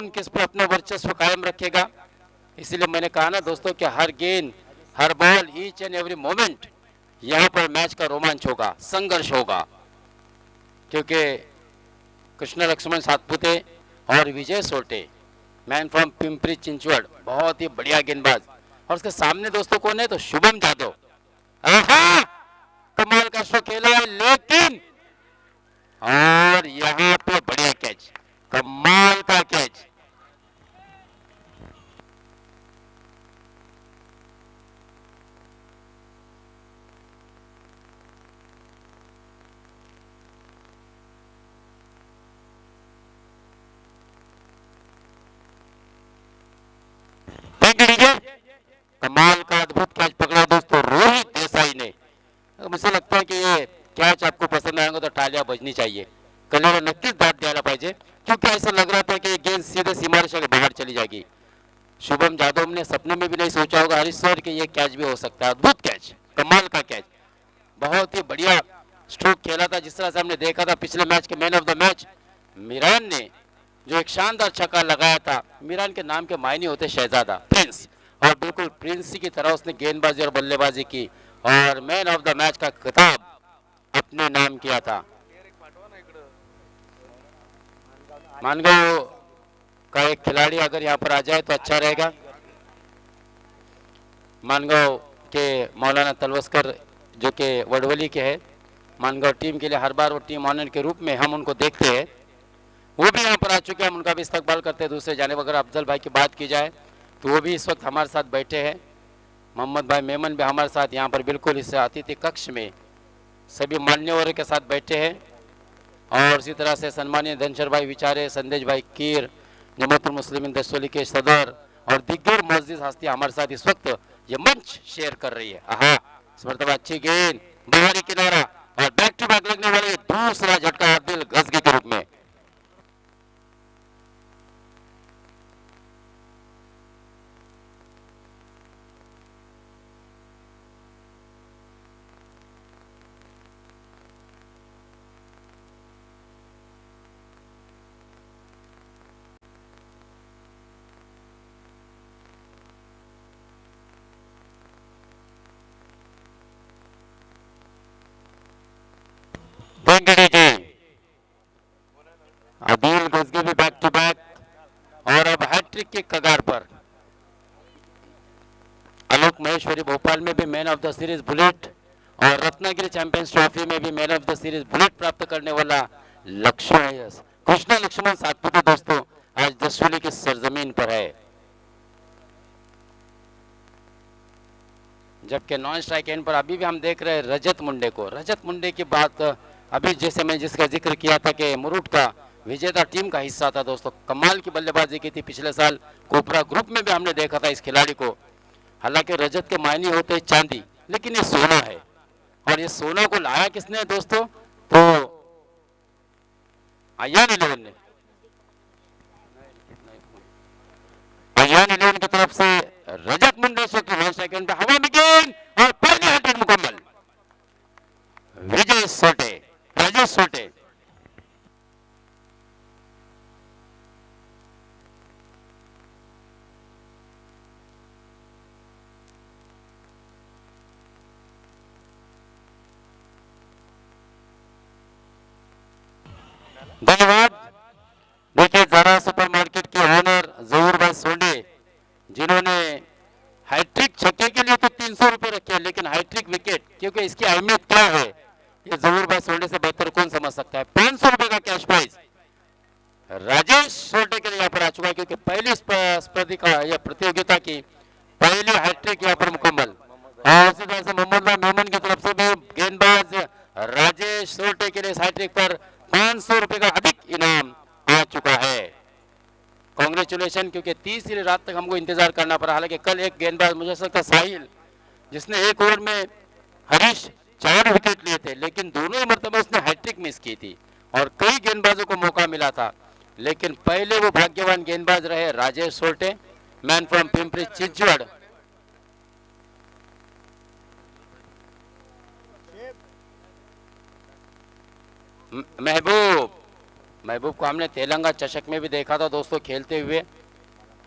कौन किस पर अपना वर्चस्व कायम रखेगा। इसलिए मैंने कहा ना दोस्तों कि हर गेंद, हर ball, each and every moment यहाँ पर मैच का रोमांच होगा, संघर्ष होगा, क्योंकि कृष्ण लक्ष्मण सातपुते और विजय सोटे, मैन फ्रॉम पिंपरी चिंचवड़, बहुत ही बढ़िया गेंदबाज। और उसके सामने दोस्तों कौन है, तो शुभम जादव। आहा, कमाल का शो खेला है, लेकिन और यहाँ पे बढ़िया कैच, कमाल का कैच। कमाल का अद्भुत कैच पकड़ा दोस्तों रोहित देसाई ने। मुझे लगता है कि ये कैच आपको पसंद आएगा तो तालियां बजनी चाहिए, कल्याण नक्कीच दाद द्यायला पाहिजे, क्योंकि ऐसा लग रहा था कि ये गेंद सीधे सीमारेखा के बाहर चली जाएगी। शुभम जादव ने सपने में भी नहीं सोचा होगा हरीश सर कि ये कैच भी हो सकता है। अद्भुत कैच, कमाल का कैच, बहुत ही बढ़िया स्ट्रोक खेला था। जिस तरह से हमने देखा था पिछले मैच के man of the match Miran ने जो एक शानदार छक्का लगाया था। मीरान के नाम के मायने होते शहजादा, प्रिंस, और बिल्कुल प्रिंस की तरह उसने गेंदबाजी और बल्लेबाजी की और मैन ऑफ द मैच का खिताब अपने नाम किया था। मानगांव का एक खिलाड़ी अगर यहाँ पर आ जाए तो अच्छा रहेगा। मानगांव के मौलाना तलवस्कर जो कि वडवली के हैं, मानगांव टीम के लिए हर बार वो टीम ऑनर के रूप में हम उनको देखते हैं, वो भी यहाँ पर आ चुके हैं, हम उनका भी इस्तकबाल करते हैं। दूसरे जाने अगर अफजल भाई की बात की जाए तो वो भी इस वक्त हमारे साथ बैठे हैं। मोहम्मद भाई मेमन भी हमारे साथ यहाँ पर बिल्कुल इस अतिथि कक्ष में सभी मान्यवरों के साथ बैठे हैं। और इसी तरह से सम्मानीय धनशर भाई विचारे, संदेश भाई कीर, जमातुल मुस्लिमीन दस्तोली के सदर और दिग्गज मस्जिद हस्ती हमारे साथ इस वक्त ये मंच शेयर कर रही है। आहा, इस मरतबा अच्छी गेंद, बाहरी किनारा और बैक टू बैक लगने वाले दूसरा झटका आदिल गजगी के रूप में। आदिल गजगी भी बैक टू बैक और अब हैट्रिक के कगार पर। आलोक महेश्वरी भोपाल में भी man of the series bullet और रत्नागिरी चैंपियंस ट्रॉफी में भी man of the series bullet प्राप्त करने वाला लक्ष्मण कृष्ण लक्ष्मण सातपुते दोस्तों आज दसवली की सरजमीन पर है। जबकि नॉन स्ट्राइक एंड पर अभी भी हम देख रहे हैं रजत मुंडे को। रजत मुंडे की बात अभी जैसे मैं जिसका जिक्र किया था कि मुरुट का विजेता टीम का हिस्सा था दोस्तों, कमाल की बल्लेबाजी की थी पिछले साल कोपरा ग्रुप में भी हमने देखा था इस खिलाड़ी को। हालांकि रजत के मायने होते हैं चांदी, लेकिन ये सोना है और ये सोना को लाया किसने दोस्तों, तो अयान 11 ने। अयान 11 की तरफ से रजत मुंडे सेकंड पे हवा में गेंद और पहली हैट्रिक मुकम्मल। विजय सोटे, राजेश सोटे। धन्यवाद। देखिए जारा सुपर मार्केट के ओनर जहूर भाई सोंडे, जिन्होंने हैट्रिक छक्के के लिए तो 300 रुपए रखे हैं, लेकिन हैट्रिक विकेट, क्योंकि इसकी अहमियत क्या है ये जहूर भाई सोंडे से बेहतर कौन समझ सकता है। 500 रुपए का कैश प्राइज राजेश सोंडे के लिए यहाँ पर आ चुका है, क्योंकि पहली स्पर्धिका या प्रतियोगिता की पहली हैट्रिक यहाँ पर मुकम्मल। और उसी तरह से मोहम्मद भाई मेमन की तरफ से भी गेंदबाज राजेश सोटे के लिए हैट्रिक पर 500 रुपए का अधिक इनाम आ चुका है। कांग्रेचुलेशन, क्योंकि तीसरी रात तक हमको इंतजार करना पड़ा। हालांकि कल एक गेंदबाज मुझे लगता है साहिल, जिसने एक ओवर में हरीश 4 विकेट लिए थे, लेकिन दोनों ही मरतबा उसने हैट्रिक मिस की थी और कई गेंदबाजों को मौका मिला था, लेकिन पहले वो भाग्यवान गेंदबाज रहे राजेश सोटे, मैन फ्रॉम पिंपरी चिंचवड़। महबूब महबूब को हमने तेलंगा चषक में भी देखा था दोस्तों खेलते हुए।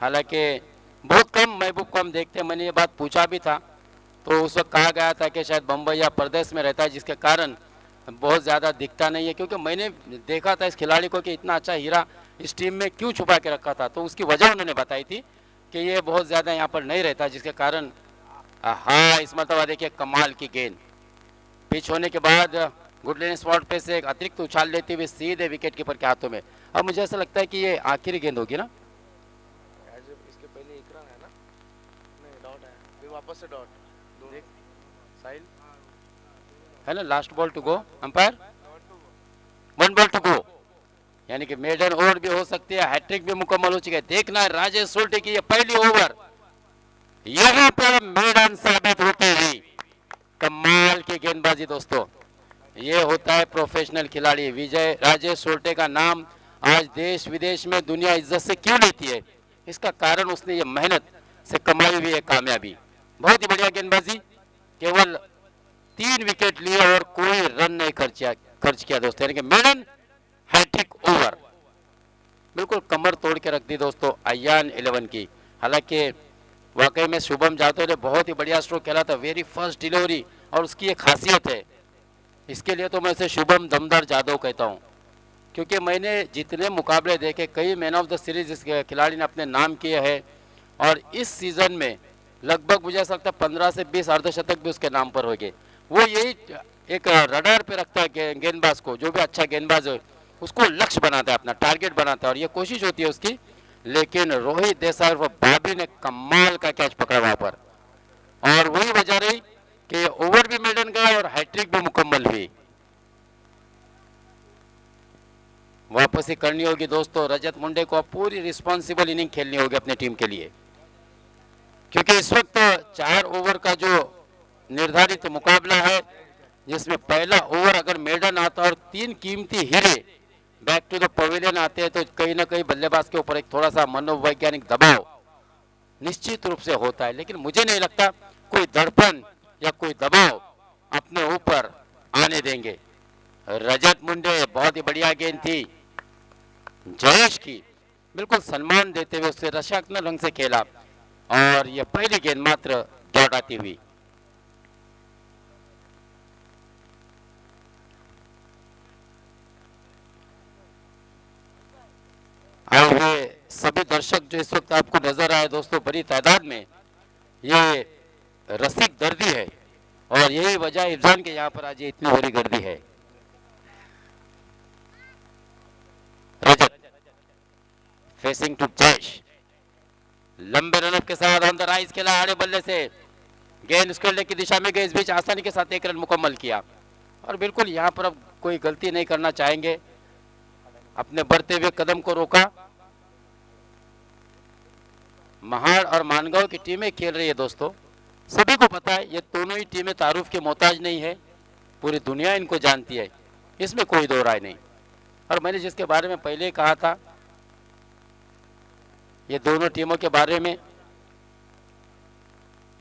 हालांकि बहुत कम महबूब को हम देखते हैं। मैंने ये बात पूछा भी था तो उस वक्त कहा गया था कि शायद बम्बई या प्रदेश में रहता है जिसके कारण बहुत ज़्यादा दिखता नहीं है। क्योंकि मैंने देखा था इस खिलाड़ी को कि इतना अच्छा हीरा इस टीम में क्यों छुपा के रखा था, तो उसकी वजह उन्होंने बताई थी कि ये बहुत ज़्यादा यहाँ पर नहीं रहता जिसके कारण। हाँ, इस मरतबा देखिए कमाल की गेंद, पिच होने के बाद गुडलैंड स्पॉट पे से एक अतिरिक्त उछाल लेते हुए सीधे विकेट कीपर के हाथों में। अब मुझे ऐसा लगता है कि ये आखिरी गेंद होगी ना। इसके पहले एक रन है ना, नहीं डॉट है, फिर वापस से डॉट देख साहिल है ना, last ball to go, umpire 1 ball to go, यानी कि मेडन ओवर भी हो सकती है, हैट्रिक भी मुकम्मल हो चुकी है। देखना है राजेश सोल्टी की ये पहली ओवर, यहाँ पर मेडन साबित होती हुई। कमाल की गेंदबाजी दोस्तों, ये होता है प्रोफेशनल खिलाड़ी। विजय राजेश सोल्टे का नाम आज देश विदेश में दुनिया इज्जत से क्यों लेती है, इसका कारण उसने ये मेहनत से कमाई हुई है कामयाबी। बहुत ही बढ़िया गेंदबाजी, केवल 3 विकेट लिए और कोई रन नहीं खर्च किया दोस्तों, यानी कि मेडन हैट्रिक ओवर, बिल्कुल कमर तोड़ के रख दी दोस्तों अयान 11 की। हालांकि वाकई में शुभम जादव ने बहुत ही बढ़िया स्ट्रोक खेला था, वेरी फर्स्ट डिलीवरी, और उसकी एक खासियत है, इसके लिए तो मैं इसे शुभम दमदार जादव कहता हूं। क्योंकि मैंने जितने मुकाबले देखे, कई मैन ऑफ द सीरीज इस खिलाड़ी ने अपने नाम किए हैं, और इस सीजन में लगभग मुझे ऐसा लगता है 15 से 20 अर्धशतक भी उसके नाम पर हो गए। वो यही एक रडार पे रखता है गेंदबाज को, जो भी अच्छा गेंदबाज है उसको लक्ष्य बनाता है, अपना टारगेट बनाता है, और ये कोशिश होती है उसकी। लेकिन रोहित देसाई और बाबरी ने कमाल का कैच पकड़ा वहां पर, और वही वजह रही कि ओवर भी मेडन गया और हैट्रिक भी मुकम्मल हुई। वापसी करनी होगी दोस्तों रजत मुंडे को, पूरी रिस्पॉन्सिबल इनिंग खेलनी होगी अपनी टीम के लिए, क्योंकि इस वक्त 4 ओवर का जो निर्धारित मुकाबला है, जिसमें पहला ओवर अगर मेडन आता और 3 कीमती हीरे बैक टू द पवेलियन आते हैं, तो कहीं ना कहीं बल्लेबाज के ऊपर एक थोड़ा सा मनोवैज्ञानिक दबाव निश्चित रूप से होता है। लेकिन मुझे नहीं लगता कोई दड़पण या कोई दबाव अपने ऊपर आने देंगे। रजत मुंडे, बहुत ही बढ़िया गेंद थी जयेश की, बिल्कुल सम्मान देते हुए उससे रसात्मक ढंग से खेला, और यह पहली गेंद मात्र डॉट आती हुई। आए हुए सभी दर्शक जो इस वक्त आपको नजर आए दोस्तों बड़ी तादाद में, ये रसिक दर्दी है, और यही वजह इफ्जान के यहाँ पर आज ये इतनी बड़ी गर्दी है। रजत फेसिंग टू जयेश, लंबे रनअप के साथ अंदर आइस खेला आड़े बल्ले से, गेंद स्क्वायर की दिशा में गई, इस बीच आसानी के साथ 1 रन मुकम्मल किया, और बिल्कुल यहाँ पर अब कोई गलती नहीं करना चाहेंगे, अपने बढ़ते हुए कदम को रोका। महाड़ और मानगांव की टीमें खेल रही है दोस्तों, सभी को पता है ये दोनों ही टीमें तारुफ के मोहताज नहीं है, पूरी दुनिया इनको जानती है, इसमें कोई दो राय नहीं। और मैंने जिसके बारे में पहले कहा था, ये दोनों टीमों के बारे में,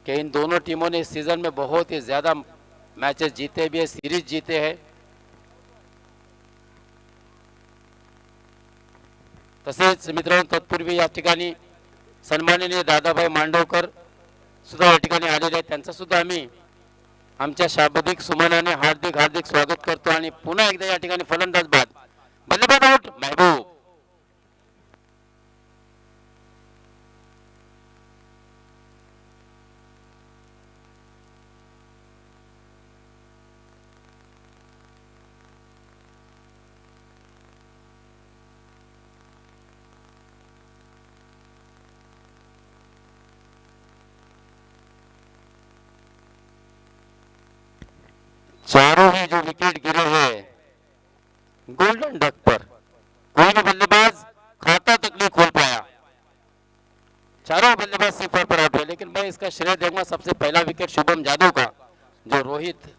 कि इन दोनों टीमों ने इस सीजन में बहुत ही ज्यादा मैचेस जीते भी है, सीरीज जीते हैं। तसेच मित्रांनो, तत्पूर्वी या ठिकाणी सन्माननीय दादाभाई मांडवकर सुद्धा या ठिकाणी आलेले आहेत, त्यांचा सुद्धा आम्ही आमच्या शाब्दिक सुमनाने हार्दिक हार्दिक स्वागत करतो। आणि पुन्हा एकदा या ठिकाणी फलंदाज बाद, बल्लेबाज आउट महबूब। चारों ही जो विकेट गिरे हैं गोल्डन डक पर, कोई भी बल्लेबाज खाता तक नहीं खोल पाया, चारों बल्लेबाज सिफर पर आउट हुए। लेकिन मैं इसका श्रेय दूंगा सबसे पहला विकेट शुभम जादव का, जो रोहित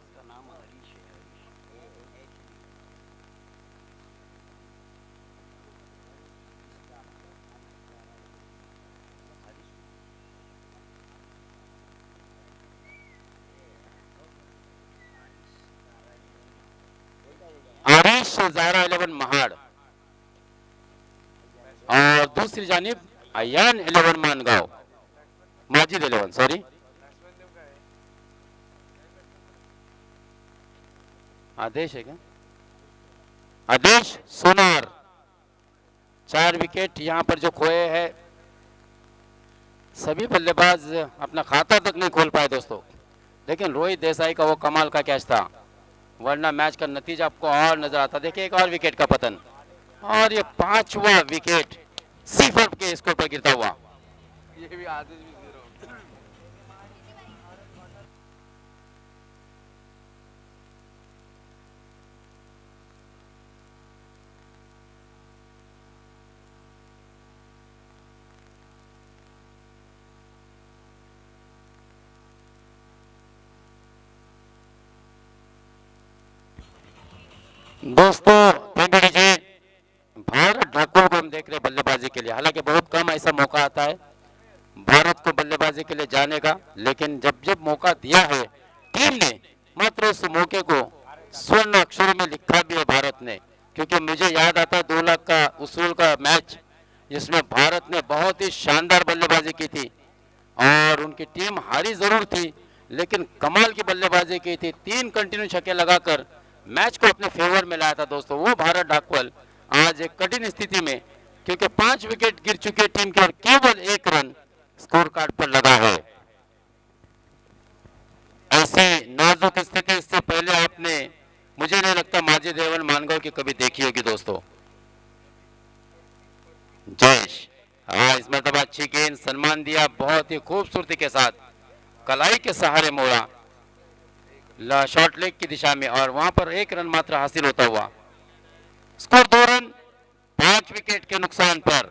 आरिश ज़ारा 11 महाड़, दूसरी जानिब अयान 11 मानगांव, माजिद 11 सॉरी, आदेश है क्या, आदेश सोनार। 4 विकेट यहाँ पर जो खोए हैं, सभी बल्लेबाज अपना खाता तक नहीं खोल पाए दोस्तों। लेकिन रोहित देसाई का वो कमाल का कैच था, वरना मैच का नतीजा आपको और नजर आता। देखिए एक और विकेट का पतन, और ये 5वां विकेट सिफर के स्कोर पर गिरता हुआ। ये भी आदेश भी 0। दोस्तों जी, भारत ठाकुर को हम देख रहे हैं बल्लेबाजी के लिए। हालांकि बहुत कम ऐसा मौका आता है भारत को बल्लेबाजी के लिए जाने का, लेकिन जब जब मौका दिया है टीम ने, मात्र उस मौके को स्वर्ण अक्षरों में लिखा भी है भारत ने। क्योंकि मुझे याद आता है 2 लाख का उसूल का मैच, जिसमें भारत ने बहुत ही शानदार बल्लेबाजी की थी और उनकी टीम हारी जरूर थी, लेकिन कमाल की बल्लेबाजी की थी। 3 कंटिन्यू छक्के लगाकर मैच को अपने फेवर में लाया था दोस्तों वो भारत ढाकवल। आज एक कठिन स्थिति में, क्योंकि 5 विकेट गिर चुके टीम के और केवल 1 रन स्कोर कार्ड पर लगा है। ऐसी नाजुक स्थिति इससे पहले आपने, मुझे नहीं लगता माजिद 11 मानगांव की कभी देखी होगी दोस्तों। जयेश, हाँ इस मरतबा अच्छी गेंद, सम्मान दिया बहुत ही खूबसूरती के साथ, कलाई के सहारे मोड़ा शॉर्ट लेग की दिशा में, और वहां पर 1 रन मात्र हासिल होता हुआ। स्कोर 2 रन 5 विकेट के नुकसान पर।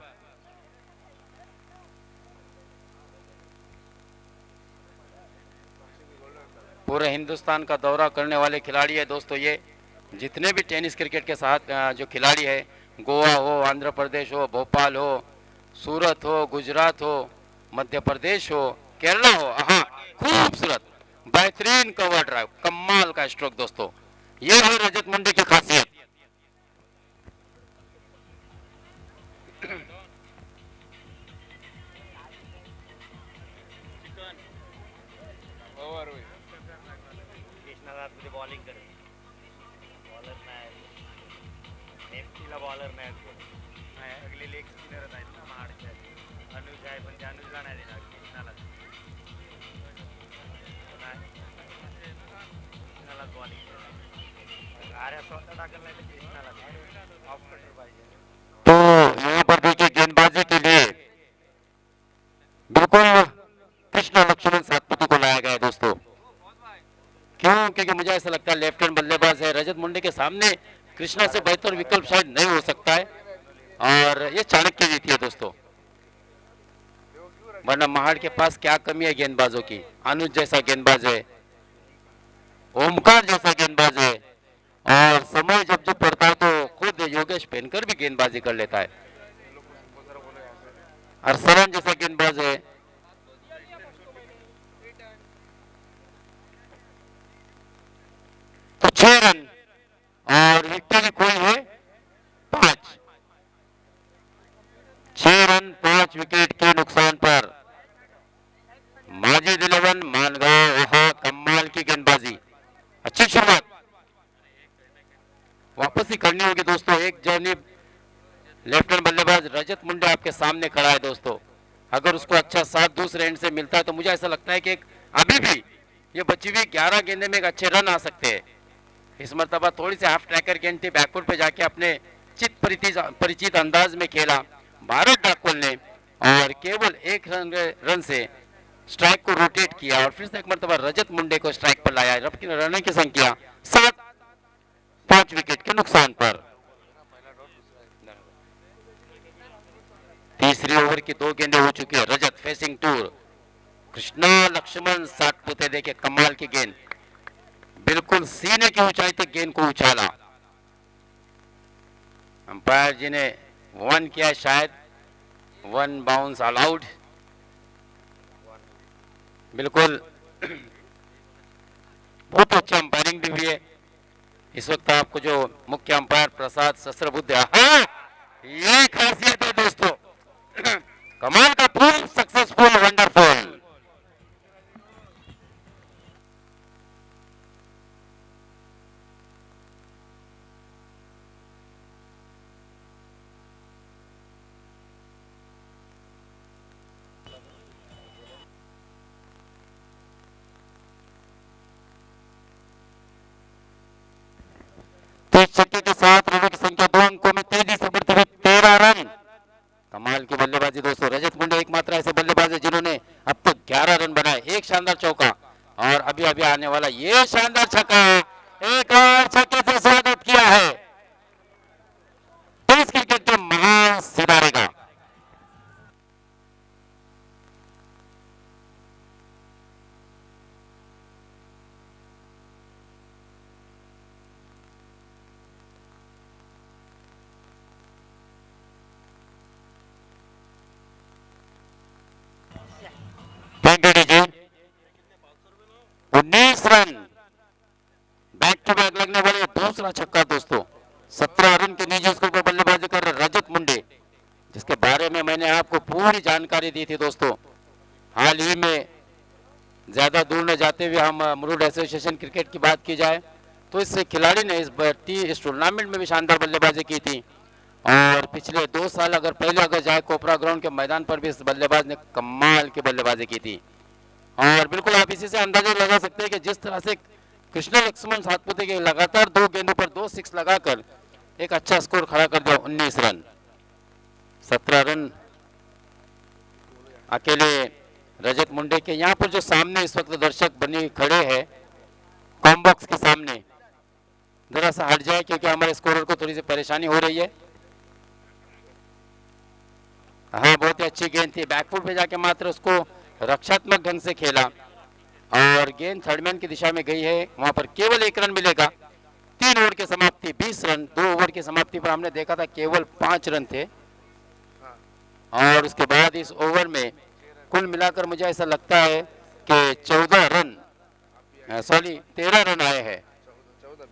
पूरे हिंदुस्तान का दौरा करने वाले खिलाड़ी है दोस्तों ये। जितने भी टेनिस क्रिकेट के साथ जो खिलाड़ी है, गोवा हो, आंध्र प्रदेश हो, भोपाल हो, सूरत हो, गुजरात हो, मध्य प्रदेश हो, केरला हो, हाँ खूबसूरत बेहतरीन कवर ड्राइव, कमाल का स्ट्रोक दोस्तों। ये है रजत मुंडे की खासियत। बॉलिंग करे, बॉलर बॉलर नाही अगली लेग स्पिनर आहेत ना महाडचे, अनुज आहे पण अनुजला नाही देणार, कृष्णालाच बॉलिंग आर्या स्वतः टाकलं नाही तर कृष्णाला ऑफ कटर पाहिजे। तो यहाँ पर देखिए गेंदबाजी के लिए बिल्कुल कृष्ण लक्ष्मण सातपुते को लाया गया है दोस्तों। क्यों? क्योंकि मुझे ऐसा लगता है लेफ्ट हैंड बल्लेबाज है, रजत मुंडे के सामने कृष्णा से बेहतर विकल्प शायद नहीं हो सकता है, और ये चाणक्य जीती है दोस्तों। वरना महाड़ के पास क्या कमी है गेंदबाजों की। अनुज जैसा गेंदबाज है, ओमकार जैसा गेंदबाज है, और समय जब जब पड़ता है तो खुद योगेश पेनकर भी गेंदबाजी कर लेता है। अरसलान जैसा गेंदबाज है। तो 6 रन और विकेट खोई है 5। 6 रन 5 विकेट के नुकसान पर माजिद 11 मानगांव, वहां कमाल की गेंदबाजी, अच्छी शुरुआत वापस ही करनी होगी दोस्तों। एक जानिब लेफ्ट हैंड बल्लेबाज रजत मुंडे आपके सामने खड़ा है दोस्तों। अगर उसको अच्छा साथ दूसरे एंड से मिलता है तो मुझे ऐसा लगता है कि अभी भी ये बची हुई 11 गेंदे में एक अच्छे रन आ सकते हैं। इस मरतबा थोड़ी सी हाफ ट्रैकर गेंद थी, बैकवर्ड पे जाके अपने परिचित अंदाज में खेला भारत ठाकुर ने, और केवल 1 रन से स्ट्राइक को रोटेट किया, और फिर से एक मरतबा रजत मुंडे को स्ट्राइक पर लाया। रन की संख्या 7, 5 विकेट के नुकसान पर। तीसरी ओवर की 2 गेंदें हो चुकी है। रजत फेसिंग टूर, कृष्णा लक्ष्मण सातपुते, देखे कमाल की गेंद, बिल्कुल सीने की ऊंचाई तक गेंद को उछाला। अंपायर जी ने 1 किया, शायद 1 बाउंस अलाउड। बिल्कुल बहुत अच्छा अंपायरिंग भी हुई है। इस वक्त आपको जो मुख्य अंपायर प्रसाद सहस्त्रबुद्धे, ये खासियत है दोस्तों। कमाल का फुल सक्सेसफुल वंडरफुल। तीस छक्के के साथ रनों की संख्या 2 अंकों में तेजी से बढ़ती हुई 13 रन। कमाल की बल्लेबाजी दोस्तों। रजत मुंडे एकमात्र ऐसे बल्लेबाज है जिन्होंने अब तक 11 रन बनाए। एक शानदार चौका और अभी अभी आने वाला ये शानदार छक्का, एक और छक्के से स्वागत किया है टेस्ट क्रिकेट के महान सितारे का। जी 19 रन बैक टू बैक लगने वाले दूसरा छक्का दोस्तों। 17 रन के निजी स्कोर पर बल्लेबाजी कर रहे रजत मुंडे, जिसके बारे में मैंने आपको पूरी जानकारी दी थी दोस्तों। हाल ही में ज्यादा दूर न जाते हुए हम मुरुड एसोसिएशन क्रिकेट की बात की जाए तो इस खिलाड़ी ने इस टूर्नामेंट में भी शानदार बल्लेबाजी की थी और पिछले 2 साल अगर जाए कोपरा ग्राउंड के मैदान पर भी इस बल्लेबाज ने कमाल की बल्लेबाजी की थी। और बिल्कुल आप इसी से अंदाजा लगा सकते हैं कि जिस तरह से कृष्ण लक्ष्मण सातपुते के लगातार 2 गेंदों पर 2 सिक्स लगाकर एक अच्छा स्कोर खड़ा कर दिया। 19 रन 17 रन अकेले रजत मुंडे के। यहाँ पर जो सामने इस वक्त दर्शक बने खड़े हैं कॉम्बॉक्स के सामने, जरा सा हट जाए क्योंकि हमारे स्कोरर को थोड़ी सी परेशानी हो रही है। हाँ बहुत ही अच्छी गेंद थी, बैकफुट पे जाके मात्र उसको रक्षात्मक ढंग से खेला और गेंद थर्डमैन की दिशा में गई है। वहां पर केवल 1 रन मिलेगा। 3 ओवर की समाप्ति 20 रन। 2 ओवर की समाप्ति पर हमने देखा था केवल 5 रन थे और उसके बाद इस ओवर में कुल मिलाकर मुझे ऐसा लगता है कि 14 रन 13 रन आए हैं।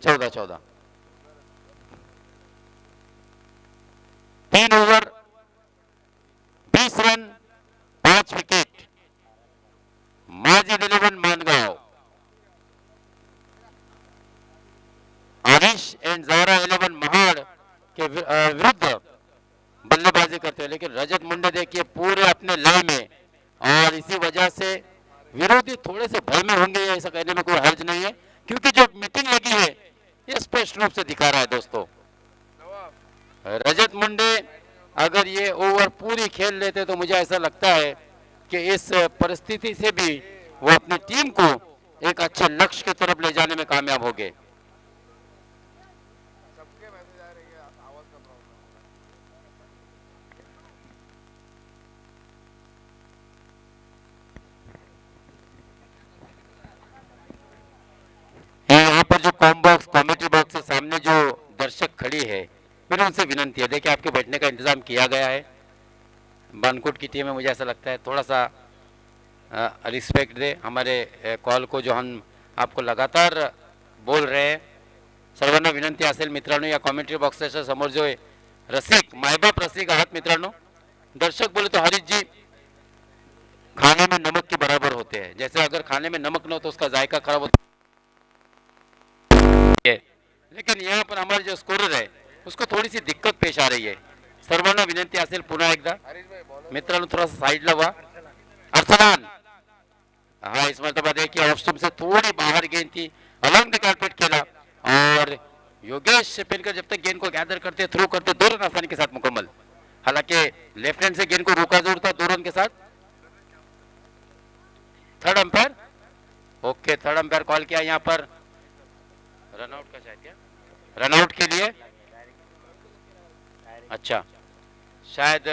14 3 over 20 run 5 wicket. Majid 11 Mangaon, Arish and Zara 11 Mahad के विरुद्ध बल्लेबाजी करते हैं, लेकिन रजत मुंडे देखिए पूरे अपने लय में और इसी वजह से विरोधी थोड़े से भय में होंगे, ऐसा कहने में कोई हर्ज नहीं है क्योंकि जो मीटिंग लगी है ये स्पष्ट रूप से दिखा रहा है दोस्तों। रजत मुंडे अगर ये ओवर पूरी खेल लेते तो मुझे ऐसा लगता है कि इस परिस्थिति से भी वो अपनी टीम को एक अच्छे लक्ष्य की तरफ ले जाने में कामयाब हो गए। सबके मैसेज आ रही है, आवाज का प्रॉब्लम। यहाँ पर जो कॉम्बॉक्स कॉमेडी बॉक्स के सामने जो दर्शक खड़ी है मेरी उनसे विनंती है, देखिए आपके बैठने का इंतजाम किया गया है। बानकोट की टीम है, मुझे ऐसा लगता है थोड़ा सा रिस्पेक्ट दे हमारे कॉल को जो हम आपको लगातार बोल रहे हैं। सर्वांना विनंती असेल मित्रांनो या कॉमेंट्री बॉक्सच्या समोर जो आहे रसिक मायबाप रसिक आहात मित्रांनो, दर्शक बोले तो हरीश जी खाने में नमक के बराबर होते हैं, जैसे अगर खाने में नमक न हो तो उसका जायका खराब होता है, लेकिन यहाँ पर हमारे जो स्कोरर है उसको थोड़ी सी दिक्कत पेश आ रही है। सर्वांना विनंती असेल पुन्हा एकदा मित्रांनो थोडासा साईडला व्हा। अरसलान हाँ इस मरतबा देखिए ऑफ स्टंप से थोड़ी बाहर गेंद थी, अलॉन्ग द कारपेट खेला और योगेश पिलकर जब तक गेंद को गैदर करते थ्रो करते 2 रन आसानी के साथ मुकम्मल। हालांकि लेफ्ट हैंड से गेंद को रोका जरूर था 2 रन के साथ। Third umpire okay, third umpire call किया यहाँ पर रनआउट का, शायद क्या रनआउट के लिए। अच्छा शायद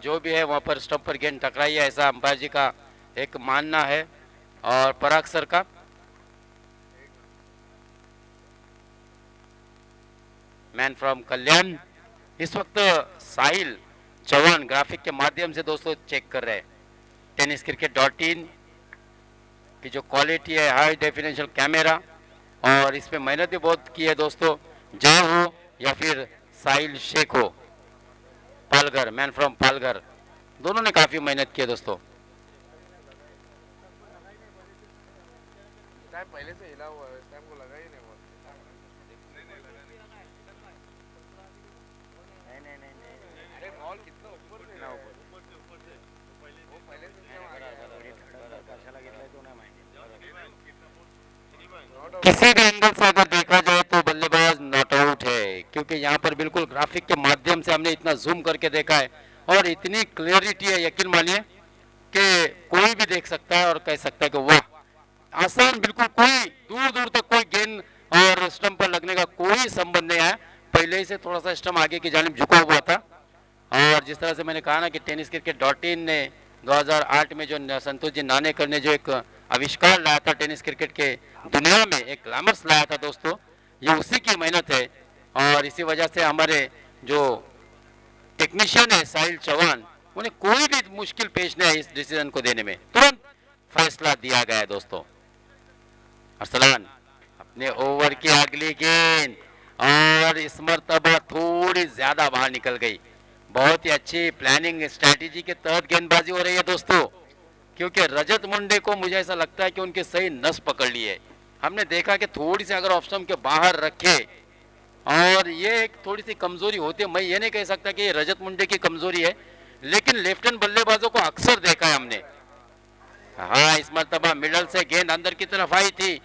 जो भी है वहां पर स्टंप पर गेंद टकराई है ऐसा अंपायर जी का एक मानना है और पराग सर का। मैन फ्रॉम कल्याण इस वक्त साहिल चौहान ग्राफिक के माध्यम से दोस्तों चेक कर रहे हैं tenniscricket.in की जो क्वालिटी है, हाई डेफिनेशन कैमरा, और इसमें मेहनत भी बहुत की है दोस्तों। जय हो या फिर साहिल शेख हो, पालघर, मैन फ्रॉम पालघर, दोनों ने काफी मेहनत की है दोस्तों। टाइम पहले से हिला हुआ है, इस टाइम को लगा ही नहीं बहुत। अरे बॉल कितना ऊपर से है। वो पहले से एकदम आ गया है। किसी भी एंगल से अगर देखा जाए तो बल्लेबाज नॉट आउट है, क्योंकि यहाँ पर बिल्कुल ग्राफिक के माध्यम से हमने इतना जूम करके देखा है और इतनी क्लियरिटी है, यकीन मानिए कि कोई भी देख सकता है और कह सकता है कि वाह, आसान, बिल्कुल कोई दूर दूर तक कोई गेंद और स्टंप पर लगने का कोई संबंध नहीं है। पहले ही से थोड़ा सा स्टंप आगे की जानिब झुका हुआ था। और जिस तरह से मैंने कहा ना कि टेनिस क्रिकेट .in ने 2008 में जो संतोष जी नानेकर ने जो एक आविष्कार लाया था टेनिस क्रिकेट के दुनिया में, एक ग्लैमर्स लाया था दोस्तों, ये उसी की मेहनत है। और इसी वजह से हमारे जो टेक्नीशियन है साहिल चौहान, उन्हें कोई भी मुश्किल पेश नहीं है इस डिसीजन को देने में, तुरंत फैसला दिया गया है दोस्तों। अरसलान अपने ओवर की अगली गेंद और इस मर्तबा थोड़ी ज्यादा बाहर निकल गई। बहुत ही अच्छी प्लानिंग स्ट्रेटेजी के तहत गेंदबाजी हो रही है दोस्तों, क्योंकि रजत मुंडे को मुझे ऐसा लगता है कि उनके सही नस पकड़ ली है। हमने देखा कि थोड़ी सी अगर ऑफ स्टंप के बाहर रखे, और ये एक थोड़ी सी कमजोरी होती है, मैं ये नहीं कह सकता कि ये रजत मुंडे की कमजोरी है, लेकिन लेफ्ट हैंड बल्लेबाजों को अक्सर देखा है हमने। हाँ, इस मर्तबा मिडल से गेंद अंदर की तरफ आई थी,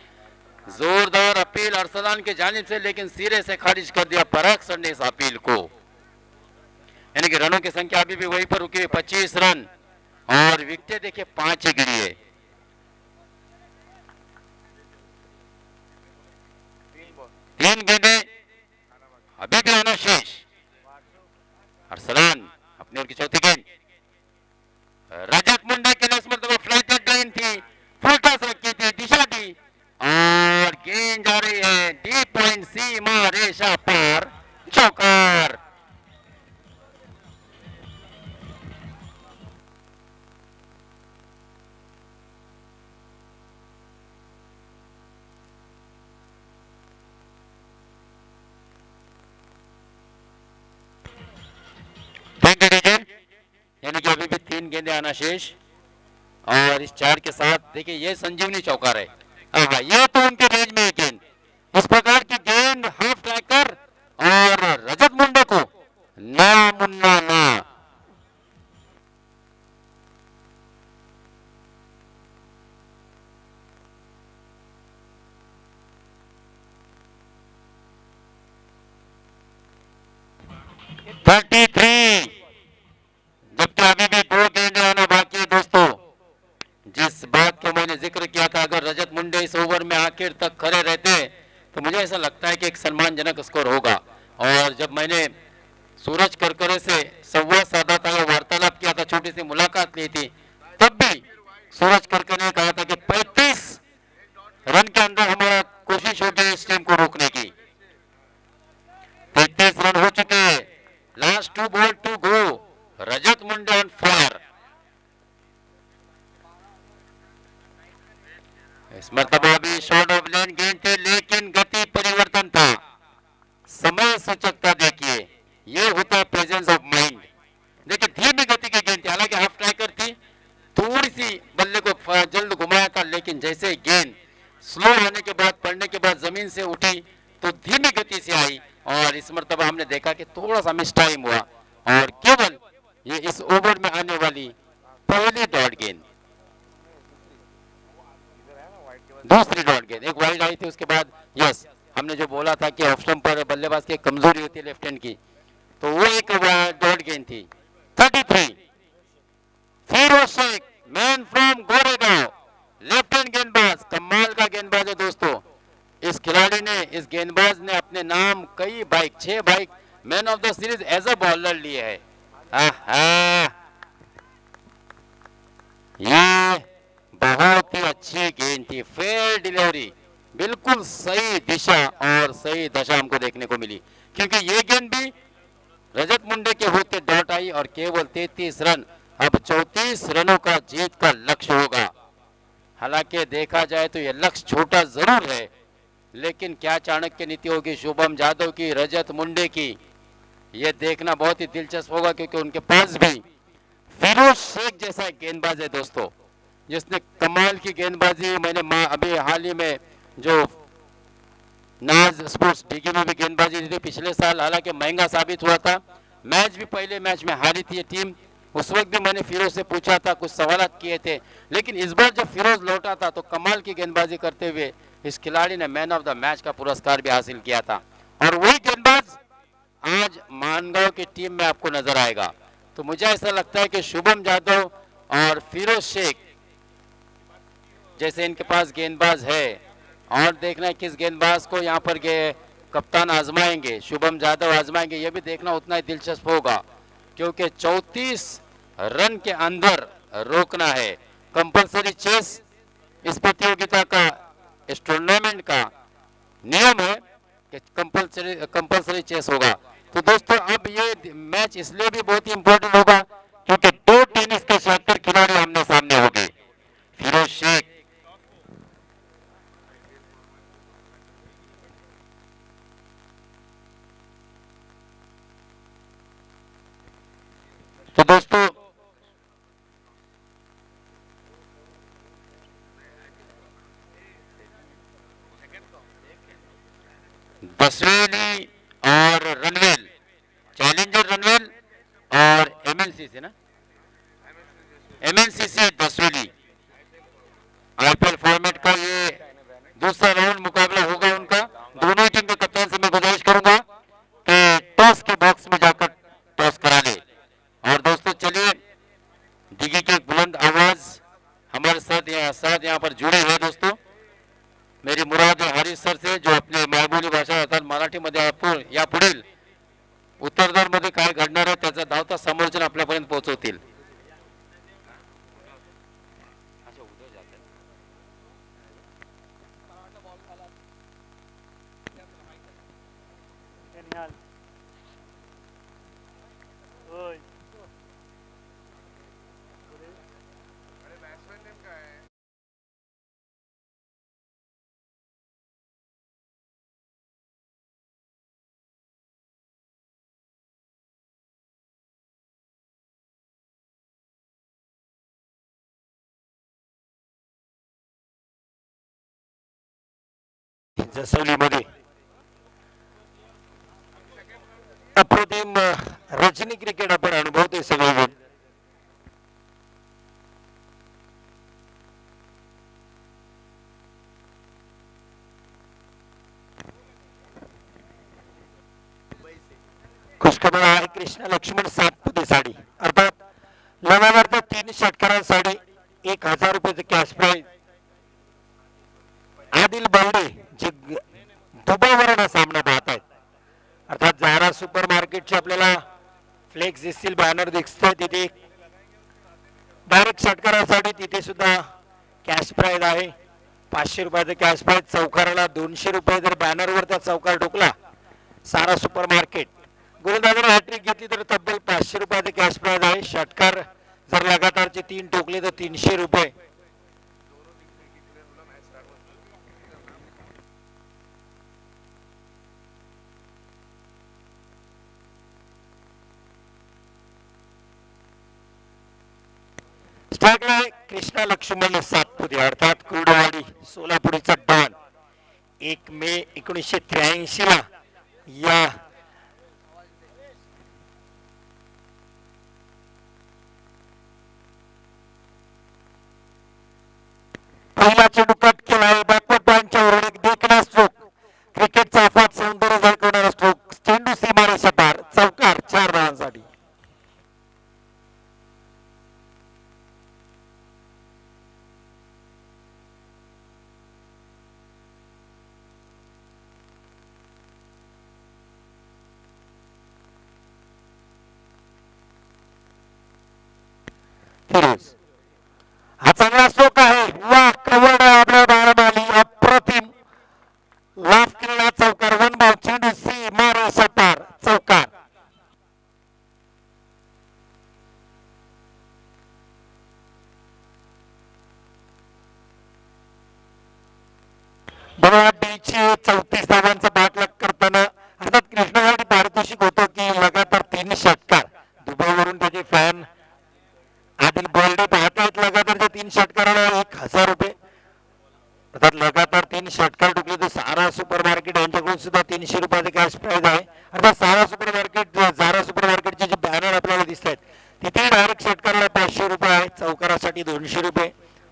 जोरदार अपील अरसलान के जानिब से, लेकिन सिरे से खारिज कर दिया पराग सर ने इस अपील को। यानी कि रनों की संख्या अभी भी वहीं पर रुकी है, 25 रन, और विकेटें देखिए 5 ही गिरी है। 3 गेंदें अभी भी आना शेष। अरसलान अपनी ओर की चौथी गेंद रजत मुंडे के लिए इस मर्तबा फ्लाइटेड लाइन थी, फुल टॉस रखी थी, दिशा दी, और गेंद जा रही है डीप पॉइंट सीमा रेशा पर, चौकार। यानी कि अभी भी 3 गेंदें आना शेष, और इस 4 के साथ देखिए ये संजीवनी चौकार है। हाँ, ये तो उनके रेंज में गेंद, इस प्रकार की गेंद हाफ ट्रैकर और रजत मुंडे को ना मुन्ना ना। जबकि अभी भी 2 गेंदें आना बाकी है दोस्तों। जिस बात को मैंने जिक्र किया था, अगर रजत मुंडे इस ओवर में आखिर तक खड़े रहते तो मुझे ऐसा लगता है कि एक सम्मानजनक स्कोर होगा। और जब मैंने सूरज करकरे से संवाद साधा था या वार्तालाप किया था, छोटी सी मुलाकात ली थी, तब भी सूरज करकरे ने कहा था कि 35 रन के अंदर हमारा कोशिश होगी इस टीम को रोकने की। 33 रन हो चुके हैं, last 2 ball to go, Rajat Munde on fire. इस मर्तबा भी शॉर्ट ऑफ लेन गेंद थी, लेकिन गति परिवर्तन था, समय सूचकता देखिए, ये होता है प्रेजेंस ऑफ माइंड। देखिए धीमी गति की गेंद थी, हालांकि हाफ ट्रैकर थी, थोड़ी सी बल्ले को जल्द घुमाया था, लेकिन जैसे गेंद स्लो होने के बाद, पड़ने के बाद जमीन से उठी तो धीमी गति से आई, और इस मर्तबा हमने देखा कि थोड़ा सा मिस टाइम हुआ, और केवल ये इस ओवर में आने वाली पहली डॉट गेंद, दूसरी डॉट गेंद, एक वाइड आई थी उसके बाद। यस, हमने जो बोला था कि ऑफ स्टंप पर बल्लेबाज की कमजोरी होती है लेफ्ट हैंड की, तो वो एक डॉट गेंद थी। 33 Firoz Shaikh, man from Goregaon, left hand गेंदबाज, कमाल का गेंदबाज है दोस्तों। इस खिलाड़ी ने, इस गेंदबाज ने अपने नाम कई bike, 6 bike man of the series as a bowler लिए है। ये बहुत ही अच्छी गेंद थी, फेयर डिलीवरी, बिल्कुल सही दिशा और सही दशा हमको देखने को मिली, क्योंकि ये गेंद भी रजत मुंडे के होते डॉट आई, और केवल 33 रन, अब 34 रनों का जीत का लक्ष्य होगा। हालांकि देखा जाए तो यह लक्ष्य छोटा जरूर है, लेकिन क्या चाणक्य नीति होगी शुभम जादव की, रजत मुंडे की, यह देखना बहुत ही दिलचस्प होगा, क्योंकि उनके पास भी फिरोज शेख जैसा एक गेंदबाज है दोस्तों, जिसने कमाल की गेंदबाजी, मैंने अभी हाल ही में जो नाज स्पोर्ट्स डीगी में भी गेंदबाजी दी थी पिछले साल, हालांकि महंगा साबित हुआ था। मैच भी पहले मैच में हारी थी ये टीम, उस वक्त भी मैंने फिरोज से पूछा था, कुछ सवाल किए थे, लेकिन इस बार जब फिरोज लौटा था तो कमाल की गेंदबाजी करते हुए इस खिलाड़ी ने मैन ऑफ द मैच का पुरस्कार भी हासिल किया था। और वही गेंदबाज आज मानगांव की टीम में आपको नजर आएगा। तो मुझे ऐसा लगता है कि शुभम जादव और फिरोज शेख जैसे इनके पास गेंदबाज है, और देखना है किस गेंदबाज को यहाँ पर कप्तान आजमाएंगे, शुभम जादव आजमाएंगे, ये भी देखना उतना ही दिलचस्प होगा, क्योंकि 34 रन के अंदर रोकना है। कंपलसरी चेस इस प्रतियोगिता का, इस टूर्नामेंट का नियम है कि कंपलसरी चेस होगा। तो दोस्तों अब ये मैच इसलिए भी बहुत ही इंपॉर्टेंट होगा क्योंकि दो टेनिस के शातिर खिलाड़ी आमने सामने होंगे। फिरोज शेख तो दोस्तों बसवेली और रनवेल, चैलेंजर रनवेल और एमएनसी से ना, एमएनसी से बसवेली, आईपीएल फॉर्मेट का ये दूसरा राउंड मुकाबला होगा उनका। दोनों टीम के कप्तान से मैं गुजारिश करूंगा कि टॉस के बॉक्स में जाकर टॉस करा ले। और दोस्तों चलिए, डिगी की एक बुलंद आवाज हमारे साथ यहाँ पर जुड़ी है दोस्तों, मेरी मुराद हरीश सर से, जो आपली मायबोली भाषा अर्थात मराठीमध्ये या पुढील उत्तरदारमध्ये काय घडणार आहे त्याचा धावता समोरचन आपल्यापर्यंत पोहोचवतील। जसवलीमध्ये अप्रतिम रजनी क्रिकेट आपण अनुभवतोय सगळेजण। खुशखबर आहे, कृष्ण लक्ष्मण सातपुते साडी अर्थात लगातार 3 षटकारांसाठी 1000 रुपयाचे कॅश प्राइज आदिल बावडे जे दुबईवरून हा सामना पाहत आहेत। अर्थात जारा सुपर मार्केटचे आपल्याला फ्लेक्स दिसतील, बॅनर दिसतोय तिथे डायरेक्ट षटकारासाठी तिथे सुद्धा कॅश प्राइज आहे, 500 रुपयाचं कॅश प्राइज, चौकाराला 200 रुपये जर बॅनरवर त्या चौकार ठोकला सारा सुपर मार्केट, गोलंदाजाने हॅट्रिक घेतली तर तब्बल 500 रुपयाचे कॅश प्राइज आहे। षटकार जर लगातारचे 3 ठोकले तर 300 रुपये। स्ट्राइकला कृष्णा लक्ष्मण सातपुते अर्थात कुर्डवाडी सोलापुरीचा डॉन, 1 मे 1983 ला या पहिला चेंडू कट केला आहे, बॅकवर्ड पॉइंटच्या वरून एक देखणा स्ट्रोक, क्रिकेटचा अफाट सौंदर्य झळकवणारा स्ट्रोक, चेंडू सीमारेषा पार, चौकार 4 रनांसाठी। फिरोज हा चांगला स्ट्रोक आहे, वा कव्हर्ड आपल्या बाहेर आली, अप्रतिम लाफ केलेला चौकार, 1 बॉल, चेंडू सीमारेषा पार, चौकार। बघा डीची 34 धावांचा पाठलाग करताना अर्थात कृष्णासाठी पारितोषिक होतं की लगातार 3 षटकार, दुबईवरून त्याचे फॅन बेरडे पाहतायत लगातारच्या 3 षटकाराला 1000 रुपये. अर्थात लगातार 3 षटकार टुकले तर सारा सुपर मार्केट यांच्याकडून सुद्धा 300 रुपयाचे कॅश प्राइज आहे. अर्थात सारा सुपर मार्केट जारा सुपर मार्केटचे जे बॅनर आपल्याला दिसत आहेत तिथे डायरेक्ट षटकाराला 500 रुपये आहे, चौकारासाठी 200 रुपये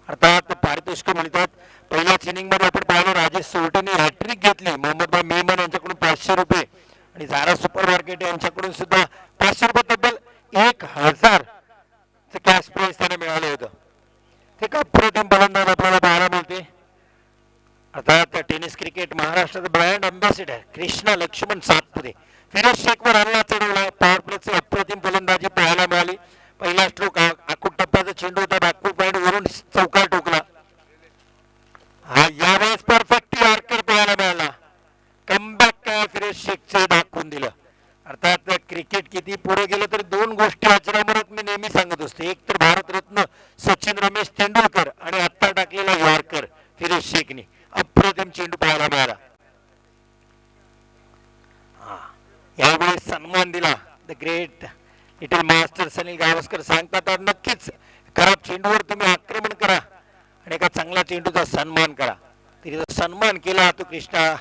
अर्थात पारितोषिक मिळतात. पहिल्याच इनिंगमध्ये आपण पाहिलं राजेश सोरटेने हॅट्रिक घेतली, मोहम्मद मेहमान यांच्याकडून 500 रुपये आणि जारा सुपर मार्केट यांच्याकडून सुद्धा 500 रुपये, तब्बल 1000 कॅश प्राइज त्यांना मिळालं होतं. ते का अप्रतिम फलंदाज आपल्याला पाहायला मिळते. अर्थात टेनिस क्रिकेट महाराष्ट्राचा ब्रँड अँबॅसिडर कृष्णा लक्ष्मण सातपुते फिरोज शेखवर हल्ला चढवला. पॉवर प्लेचे अप्रतिम फलंदाजी पाहायला मिळाली. पहिला स्ट्रोक आखूड टप्प्याचा चेंडू होता, बॅकफूट पॉइंट वरून चौकार टोकला. हा यावेळेस परफेक्ट यॉर्कर पाहायला मिळाला. कमबॅक काय फिरोज शेखचे दाखवून दिलं. अर्थात क्रिकेट किती पुढे गेलं तरी दोन गोष्टी अजरामरत मी नेहमी सांगत असतो, एक तर भारतरत्न सचिन रमेश तेंडुलकर आणि आत्ता टाकलेला यॉर्कर फिरोज शेखने अप्रतिम चेंडू पाहायला मिळाला. यावेळी सन्मान दिला. The great little master Sunil Gavaskar सांगतात नक्कीच खराब चेंडूवर तुम्ही आक्रमण करा आणि एका चांगल्या चेंडूचा सन्मान करा. तिथे सन्मान केला तो कृष्णा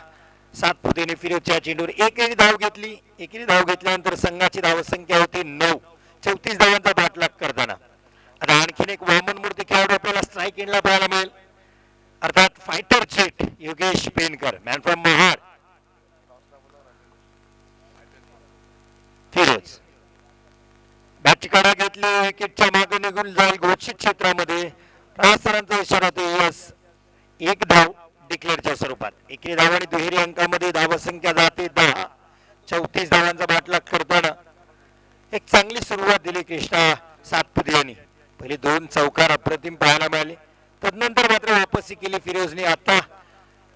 सातपुतेने फिरोजच्या चेंडूवर एकेरी धाव घेतली. एकेरी धाव घेतल्यानंतर संघाची धावसंख्या होती 9. 34 धावांचा पाठलाग करताना आता आणखीन एक वामन मूर्ती खेळाडू आपल्याला स्ट्राईक एंडला पाहायला मिळेल. अर्थात फायटर चेट योगेश पेनकर मॅन फ्रॉम महाड. फिरोज बॅटची काढा घेतली, विकेटच्या मागे निघून जाईल घोषित क्षेत्रामध्ये. सरांचा इशारा तो यस. एक धाव डिक्लेअरच्या स्वरूपात. एकेरी धाव आणि दुहेरी अंकामध्ये धावसंख्या जाते 10. 34 धावांचा पाठलाग करताना एक चांगली सुरुवात दिली कृष्णा सातपुते यांनी. पहिले 2 चौकार अप्रतिम पाहायला मिळाले, तदनंतर मात्र वापसी केली फिरोजने. आता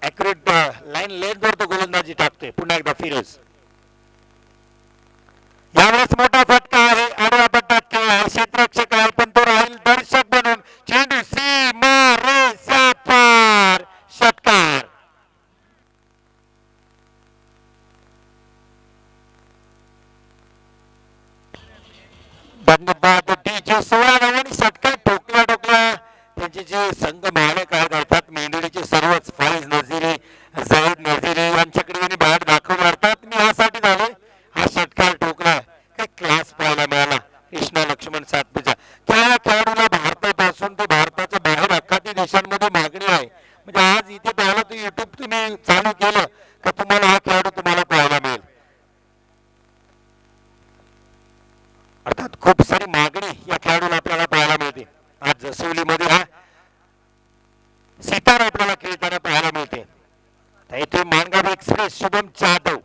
ॲक्युरेट लाईन लेंथवर तो गोलंदाजी टाकतोय पुन्हा एकदा फिरोज. यावेळेस मोठा फटका आहे, आडव्या पट्ट्यात खेळ आहे, क्षेत्ररक्षक आहे पण तो राहील दर्शक बनून. चेंडू सीमा रेषा पार, षटकार. धन्यवाद डीजे 16 धावांनी षटकार ठोकला ठोकला. त्यांचे जे संघ मालक आहेत अर्थात मेंढुळीचे सर्वच फाईज नझीरी जाहीद नझीरी यांच्याकडे यांनी बॅट दाखवून अर्थात मी यासाठी झालोय. हा षटकार ठोकला, काय क्लास पाहायला मिळाला कृष्णा लक्ष्मण सातपुतेचा. त्या खेळाडूला भारतापासून तो भारताच्या बाहेर अखाती देशांमध्ये मागणी आहे. म्हणजे आज इथे पाहिलं तर युट्यूब तुम्ही चालू केलं का तुम्हाला हा खेळाडू तुम्हाला पाहायला मिळेल. अर्थात खूप सारी मागणी या खेळाडूला आपल्याला पाहायला मिळते. आज जसोलीमध्ये हा सितार आपल्याला खेळताना पाहायला मिळते. इथे मानगाव एक्सप्रेस शुभम जाधव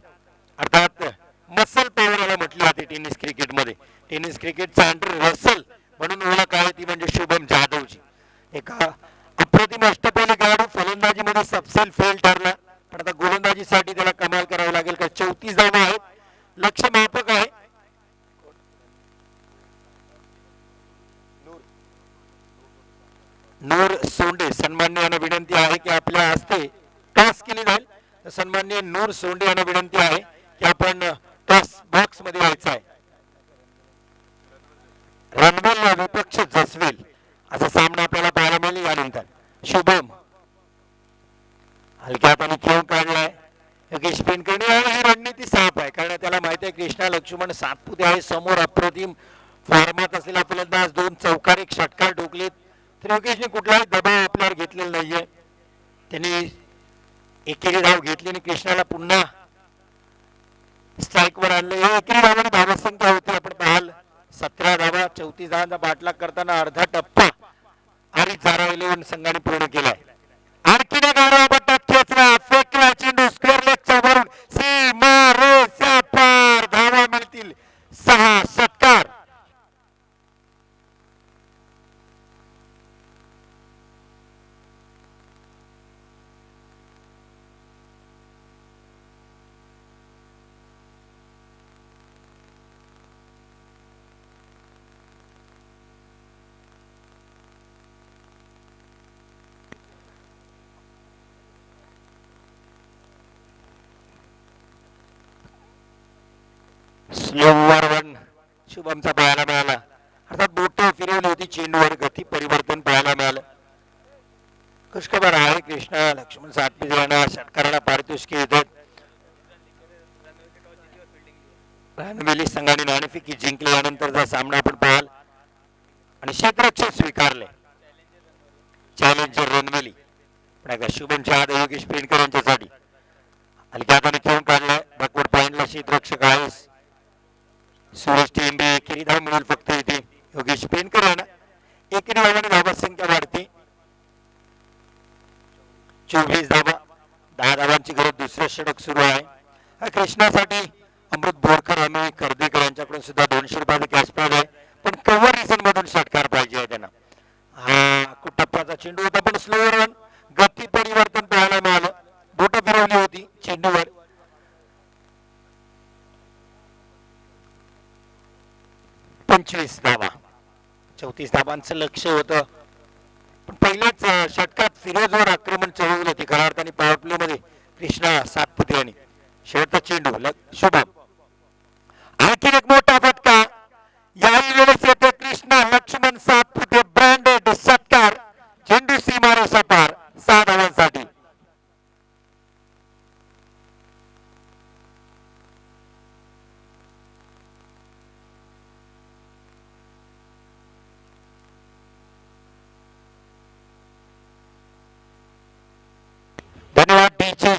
अर्थात मसल पॉवरला म्हटले जाते टेनिस क्रिकेटमध्ये. टेनिस क्रिकेटचा अंडर रसल म्हणून ओळख आहे ती म्हणजे शुभम जाधवची. एका अप्रतिम अष्टपैलू खेळाडू फलंदाजीमध्ये सबसेल फेल ठरला, पण आता गोलंदाजीसाठी त्याला कमाल करावं लागेल. का 34 धावा आहेत, लक्ष माफक आहे. नूर सोंडे सन्मान्य यांना विनंती आहे की आपल्या हस्ते टॉस केली जाईल. सन्मान्य नूर सोंडे यांना विनंती आहे की आपण टॉस बॉक्स मध्ये यायचं आहे. रणवेल विपक्ष जसवेल असा सामना आपल्याला पाहायला मिळेल. यानंतर शुभम हलक्या हाताने खेळून काढलाय योगेश पेनकरने. ही रणनीती साफ आहे कारण त्याला माहिती आहे कृष्णा लक्ष्मण सातपुते आहे समोर. अप्रतिम फॉर्मात असलेला फलंदाज 2 चौकार 1 षटकार ठोकलेत. तर योगेशने कुठलाही दबाव आपल्यावर घेतलेला नाहीये. त्यांनी एकेरी धाव घेतली आणि कृष्णाला पुन्हा स्ट्राईक वर आणलं. एकेरी धावांनी धावसंख्या होती आपण पाहाल 17 धावा. 34 धावांचा पाठलाग करताना अर्धा टप्पा आणि जारा 11 संघाने पूर्ण केलाय. आणखीन एक आडवा पट्ट्यात खेचला, फेकला चेंडू स्क्वेअर लेगच्या वरून सीमा रेषा पार. धावा मिळतील 6. षटकार. स्लोवर वन शुभमचा पाहायला मिळाला. अर्थात बोट फिरवली होती चेंडूवर गती परिवर्तन पाहायला मिळालं. खुशखबर आहे, कृष्णा लक्ष्मण सातपुते यांना षटकाराला पारितोषिके येतात. रणवेली संघाने नाणेफेकी जिंकली, यानंतरचा सामना आपण पाहाल आणि क्षेत्ररक्षक स्वीकारले. चॅलेंजर रणवेली पण एकदा शुभम चहाद योगेश पेंडकर यांच्यासाठी हलक्या हाताने खेळून काढलाय. बॅकवर्ड पॉइंटला क्षेत्ररक्षक आहे सुरेश टेंबे. एकेरी धाव मिळेल फक्त इथे योगेश पेंडकर यांना. एकेरी धावाने धावा संख्या वाढते 24 धावा. 10 धावांची गरज दुसरं षटक सुरू आहे. कृष्णासाठी अमृत बोरकर आणि कर्देकर यांच्याकडून सुद्धा 200 रुपयाचा कॅश प्राइज आहे, पण कव्हर रिझन मधून षटकार पाहिजे आहे त्यांना. हा टप्प्याचा चेंडू होता पण स्लो रन, गती परिवर्तन पाहायला मिळालं. बोट फिरवली होती चेंडूवर. पंचवीस धावा, 34 धावांचं लक्ष होतं, पण पहिल्याच षटकात फिरोजवर आक्रमण चढवलं होते खऱ्या अर्थाने पॉवर प्ले मध्ये कृष्णा सातपुते यांनी. शेवटचा चेंडू शुभम. आणखी एक मोठा फटका याही वेळेस येते कृष्णा लक्ष्मण सातपुते ब्रँडेड षटकार. चेंडू सीमारेषा पार 6 धावांसाठी. धन्यवाद डीजे.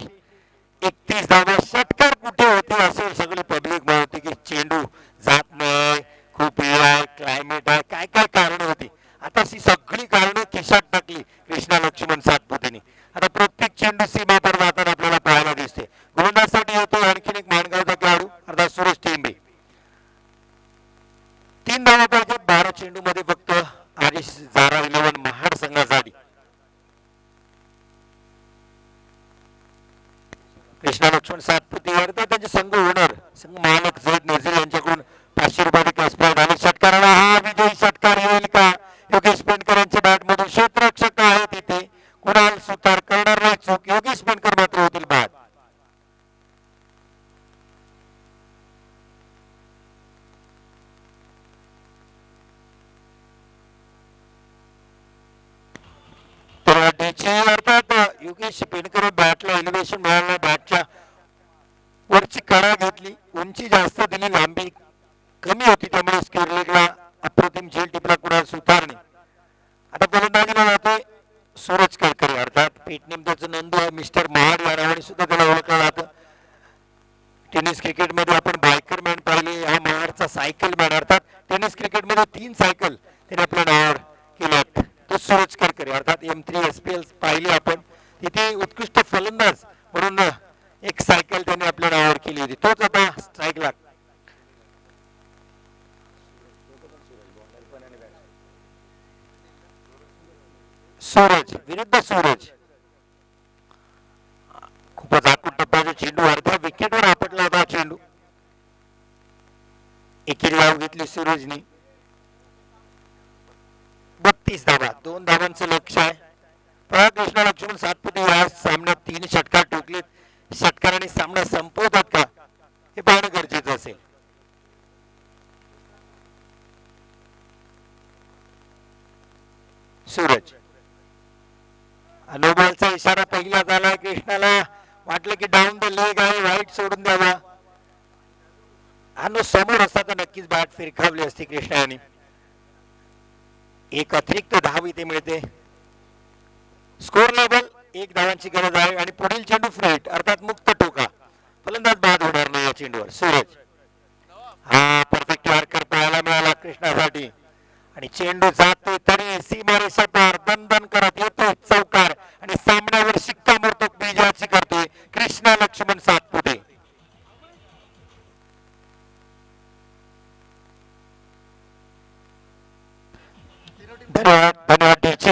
31 धावा. षटकार कुठे होते असे सगळे पब्लिक म्हणते की चेंडू जात नाही, खूप हे आहे, क्लायमेट आहे, काय काय कारण होती. आता ती सगळी कारणं खिशात टाकली कृष्णा लक्ष्मण सातपुतेने. आता प्रत्येक चेंडू सीमा पर जाताना आपल्याला पाहायला दिसते. गोलंदाजसाठी येतो आणखीन एक माणगावचा खेळाडू अर्थात सुरेश टेंबे. 3 धावा पाहिजे 12 चेंडू मध्ये फक्त आरिश जारा 11 महाड संघासाठी. कृष्णा लक्ष्मण सातपुते अर्थात त्यांचे संघ होणार संघ मालक झैद नझीर यांच्याकडून 500 रुपयाचे कॅश प्राइज आणि षटकाराला हा विजयी षटकार येईल का? योगेश पेंडकर यांच्या बॅट मधून क्षेत्ररक्षक आहे तिथे, कुणाल सुतार करणार नाही चूक. योगेश पेंडकर मात्र होतील बाद. अर्थात योगेश पेंडकर बॅटला एलिव्हेशन मिळालं, बॅटच्या वरची कडा घेतली, उंची जास्त दिली, लांबी कमी होती, त्यामुळे स्क्वेअरलेगला अप्रतिम झेल टिपला कुणाल सुतारने. आता फलंदाजीला जातोय सूरज कळकरी अर्थात पेटनेम त्याचं नंदू आहे, मिस्टर महाड या नावाने सुद्धा त्याला ओळखलं जातं. टेनिस क्रिकेट मध्ये आपण बायकर मॅन पाहिले, हा महाडचा सायकल मॅन अर्थात टेनिस क्रिकेट मध्ये 3 सायकल त्याने आपल्या नावावर केल्यात. तो सूरज कळकरी अर्थात M3 SPL पाहिले आपण, तिथे उत्कृष्ट फलंदाज म्हणून एक सायकल त्याने आपल्या नावावर केली होती. तोच आता स्ट्राईकला सूरज विरुद्ध सूरज. खूपच आकूट टप्प्याचा चेंडू अर्ध्या विकेटवर आपटला होता चेंडू. एकेरी धाव घेतली सूरजने. 32 धावा, 2 धावांचं लक्ष आहे. कृष्णा लक्ष्मण सातपुते या सामन्यात 3 षटकार ठोकलेत. षटकाराने सामना संपवतात का हे पाहणं गरजेचं असेल. सूरज नो बॉलचा इशारा पहिला झाला. कृष्णाला वाटलं की डाऊन द लेग आहे, वाईट सोडून द्यावा. आणि समोर असता तर नक्कीच बॅट फिरकावली असती कृष्णाने. एक अतिरिक्त धाव इथे मिळते. स्कोर लेवल 1 धावांची गरज आहे आणि पुढील चेंडू फ्रेट अर्थात मुक्त टोका. फलंदाज बाद होणार नाही या चेंडूवर. सूरज हा परफेक्ट मार्कर पाहायला मिळाला कृष्णासाठी आणि चेंडू जातोय तरी सीमारेषा पार दणदण करत येतोय चौकार आणि सामन्यावर शिक्कामोर्तब विजयाची करतोय कृष्णा लक्ष्मण सातपुते. धन्यवाद धन्यवाद टीचर.